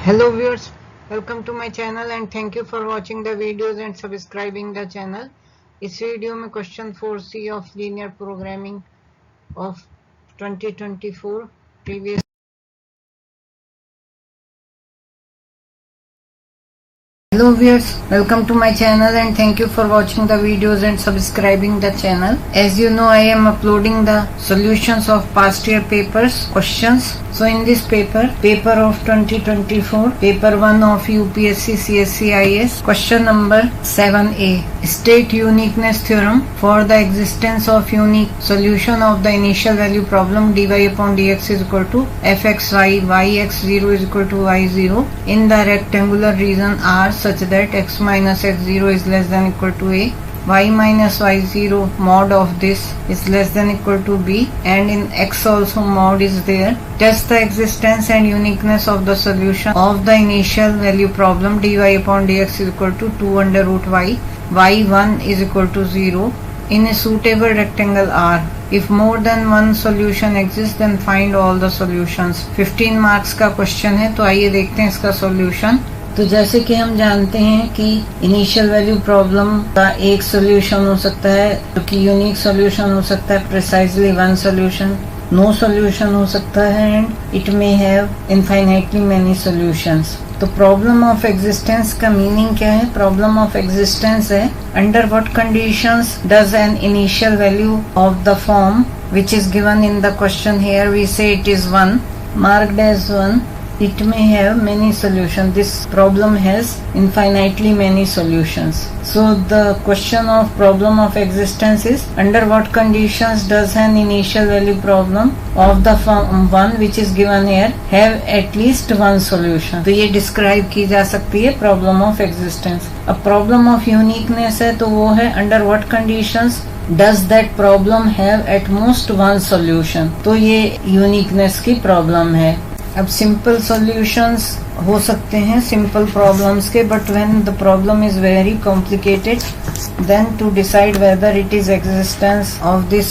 Hello viewers, welcome to my channel and thank you for watching the videos and subscribing the channel. इस video में question 4C of linear programming of 2024 previous. Hello viewers, welcome to my channel and thank you for watching the videos and subscribing the channel. As you know, I am uploading the solutions of past year papers questions. So in this paper of 2024, paper 1 of UPSC CSCIS, question number 7A, state uniqueness theorem for the existence of unique solution of the initial value problem dy upon dx is equal to fxy, yx0 is equal to y0 in the rectangular region R such that x minus x0 is less than equal to a, y minus y0 mod of this is less than equal to b, and in x also mod is there. Test the existence and uniqueness of the solution of the initial value problem dy upon dx is equal to 2 under root y, y1 is equal to 0 in a suitable rectangle R. If more than one solution exists then find all the solutions. 15 marks का question है, तो आइए देखते हैं इसका solution. तो जैसे कि हम जानते हैं कि इनिशियल वैल्यू प्रॉब्लम का एक सॉल्यूशन हो सकता है जो कि यूनिक सॉल्यूशन हो सकता है, precisely one solution, no solution हो सकता है, and it may have infinitely many solutions. तो प्रॉब्लम ऑफ एग्जिस्टेंस का मीनिंग क्या है? प्रॉब्लम ऑफ एग्जिस्टेंस है under what conditions does an initial value of the form which is given in the question, here we say it is 1 marked as 1, it may have many solutions. This problem has infinitely many solutions. So the question of problem of existence is under what conditions does an initial value problem of the form 1 which is given here have at least one solution. तो ये describe की जा सकती है problem of existence. अब problem of uniqueness है तो वो है under what conditions does that problem have at most one solution. तो ये uniqueness की problem है। अब सिंपल सॉल्यूशंस हो सकते हैं सिंपल प्रॉब्लम्स के, but when the problem is very complicated then to decide whether it is existence of this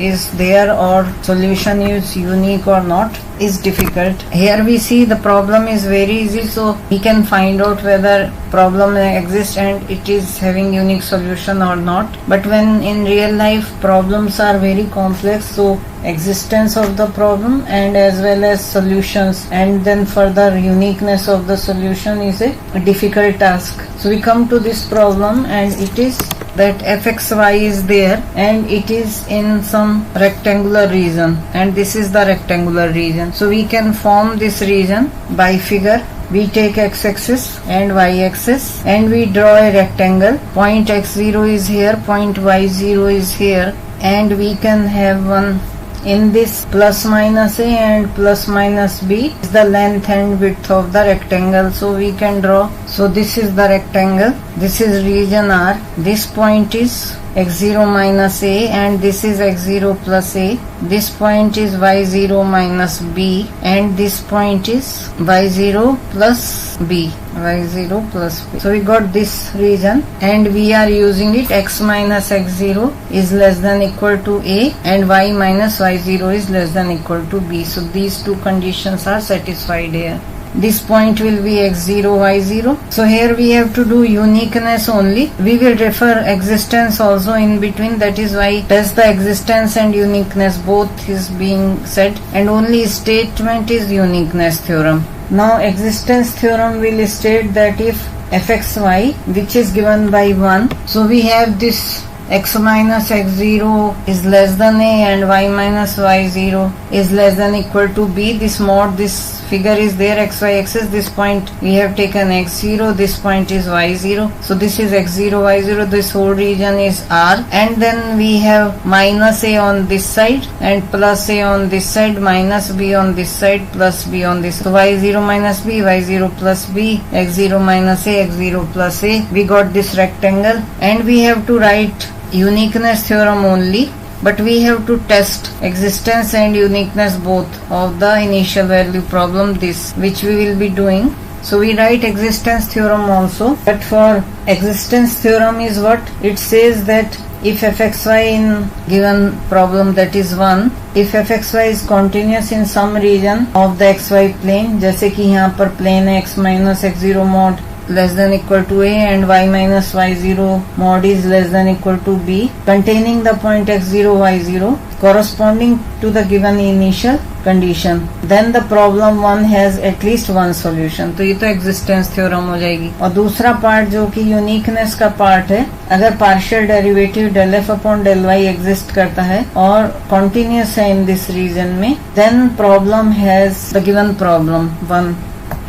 is there or solution is unique or not is difficult. Here we see the problem is very easy, so we can find out whether problem exists and it is having unique solution or not. But when in real life problems are very complex, so existence of the problem and as well as solutions and then further uniqueness of the solution is a difficult task. So we come to this problem and it is that fxy is there and it is in some rectangular region and this is the rectangular region. So we can form this region by figure. We take x-axis and y-axis and we draw a rectangle. Point x0 is here, point y0 is here, and we can have one in this plus minus a and plus minus b is the length and width of the rectangle. So we can draw. So this is the rectangle, this is region R, this point is x0 minus a and this is x0 plus a, this point is y0 minus b and this point is y0 plus b, y0 plus b. So we got this region and we are using it. X minus x0 is less than equal to a and y minus y0 is less than equal to b. So these two conditions are satisfied here. This point will be x0, y0. So here we have to do uniqueness only. We will refer existence also in between. That is why test the existence and uniqueness both is being said, and only statement is uniqueness theorem. Now existence theorem will state that if fxy which is given by 1, so we have this x minus x0 is less than a and y minus y0 is less than equal to b. This mod, this figure is there, xy axis, this point we have taken x0, this point is y0. So this is x0, y0, this whole region is R, and then we have minus a on this side and plus a on this side, minus b on this side, plus b on this. So y0 minus b, y0 plus b, x0 minus a, x0 plus a. We got this rectangle and we have to write uniqueness theorem only, but we have to test existence and uniqueness both of the initial value problem, this which we will be doing. So we write existence theorem also, but for existence theorem is what it says that if fxy in given problem that is 1, if fxy is continuous in some region of the xy plane, जैसे कि यहाँ पर plane है x minus x0 mod less than equal to a and y minus y0 mod is less than equal to b, containing the point x0 y0 corresponding to the given initial condition, then the problem 1 has at least one solution. तो ये तो existence theorem हो जाएगी. और दूसरा part जो कि uniqueness का पार्ट है, अगर partial derivative del f upon del y exist करता है और continuous है in this region में, then problem has the given problem 1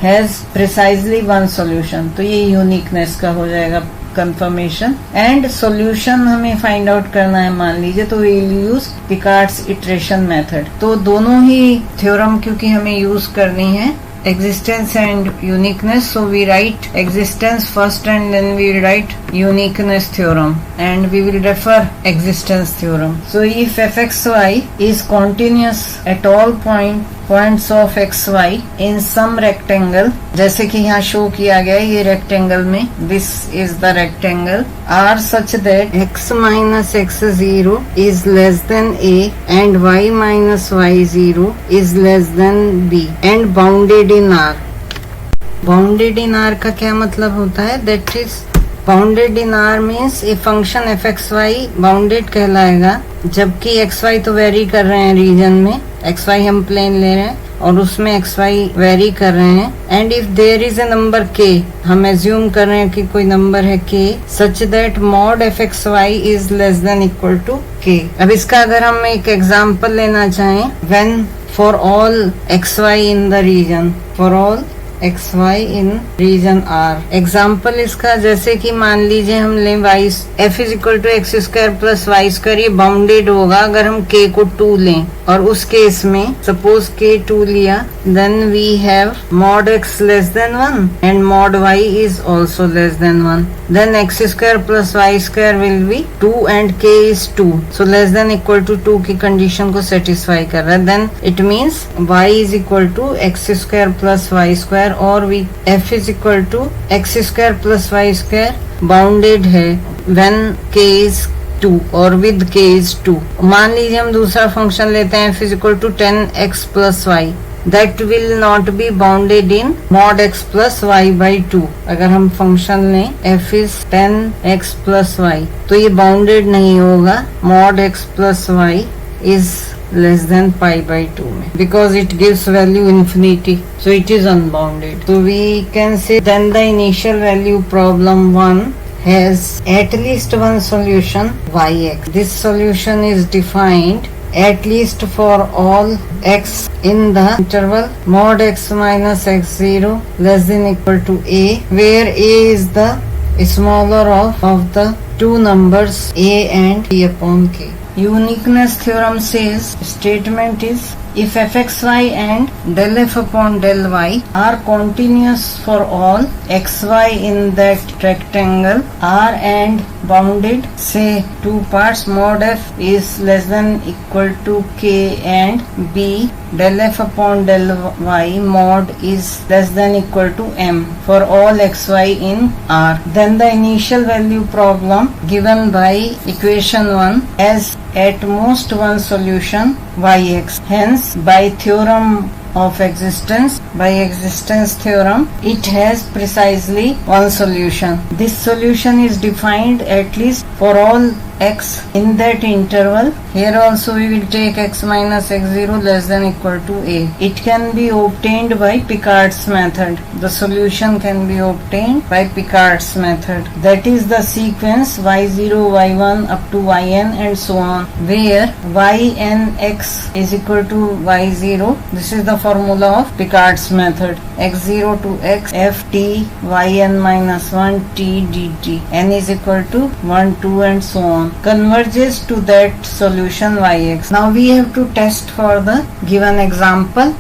has precisely one solution. तो ये uniqueness का हो जाएगा confirmation. एंड solution हमें फाइंड आउट करना है, मान लीजिए, तो we'll use Picard's iteration method. तो दोनों ही थ्योरम क्योंकि हमें यूज करनी है, existence and uniqueness, so we write existence first and then we write uniqueness theorem and we will refer existence theorem. So if fxy is continuous at all points of xy in some rectangle, जैसे कि यहाँ show किया गया है ये rectangle में, this is the rectangle, are such that x minus x0 is less than a and y minus y0 is less than b and bounded in R. Bounded in R का क्या मतलब होता है? That is bounded in R means a function fxy bounded कहलाएगा, जबकि xy तो very कर रहे हैं रीजन में, xy हम प्लेन ले रहे हैं और उसमें xy वेरी कर रहे हैं. And if there is a number k, हम एज्यूम कर रहे हैं कि कोई नंबर है k, such that mod fxy is less than equal to k. अब इसका अगर हम एक एग्जांपल लेना चाहें, when for all xy in the region, for all xy in region R. Example इसका जैसे कि मान लीजिए हम लें y f is equal to x square plus y square, ये बाउंडेड होगा अगर हम k को 2 लें, और उस केस में सपोज k 2 लिया, then we have mod x less than 1 and mod y is also less than 1, then x square plus y square will be 2 and k is 2, so less than equal to 2 की condition को satisfy कर रहा है. Then it means y is equal to x square plus y square और we f is equal to x square plus y square bounded है when k is 2 और with k is 2. मान लीजिए हम दूसरा फंक्शन लेते हैं f is equal to 10x plus y, that will not be bounded in mod x plus y by 2. अगर हम फंक्शन लें f is 10x plus Y, तो ये बाउंडेड नहीं होगा mod x plus y is less than pi by 2 में, because it gives value infinity, so it is unbounded. So we can say then the initial value problem 1 has at least one solution yx. This solution is defined at least for all x in the interval mod x minus x0 less than equal to a, where a is the smaller of the two numbers a and b upon k. Uniqueness theorem says statement is if fxy and del f upon del y are continuous for all xy in that rectangle R and bounded, say two parts, mod f is less than equal to k and b del f upon del y mod is less than equal to m for all xy in R, then the initial value problem given by equation 1 has at most one solution yx. Hence by theorem of existence, by existence theorem, it has precisely one solution. This solution is defined at least for all x in that interval. Here also we will take x minus x0 less than equal to a. It can be obtained by Picard's method. The solution can be obtained by Picard's method. That is the sequence y0, y1 up to yn and so on, where yn x is equal to y0. This is the formula of Picard's method. x0 to x f t yn minus 1 t dt, n is equal to 1, 2 and so on, converges to that solution yx. Now we have to test for the given example.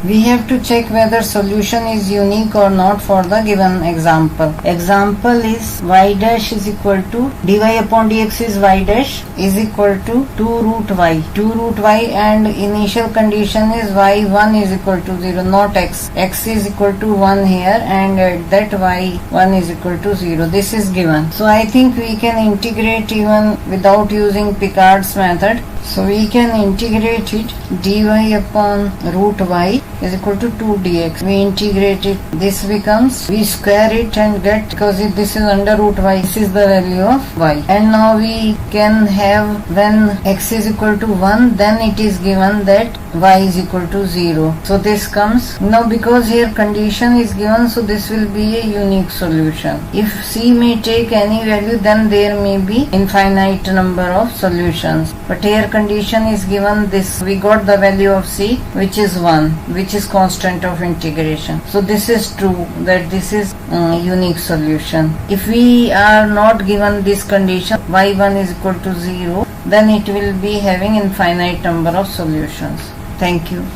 we have to check whether solution is unique or not for the given example. Example is y dash is equal to dy upon dx is y dash is equal to 2 root y. 2 root y and initial condition is y1 is equal to 0, not x. X is equal to 1 here and at that y1 is equal to 0. This is given. So I think we can integrate even without using Picard's method. So we can integrate it. Dy upon root y is equal to 2 dx. We integrate it. This becomes, we square it and get, because if this is under root y, this is the value of y. And now we can have, when x is equal to 1, then it is given that y is equal to 0. So this comes, now because here condition is given, so this will be a unique solution. If c may take any value, then there may be infinite number of solutions. But here condition is given, this we got the value of c, which is 1, which is constant of integration. So this is true, that this is unique solution. If we are not given this condition, y1 is equal to 0, then it will be having infinite number of solutions. Thank you.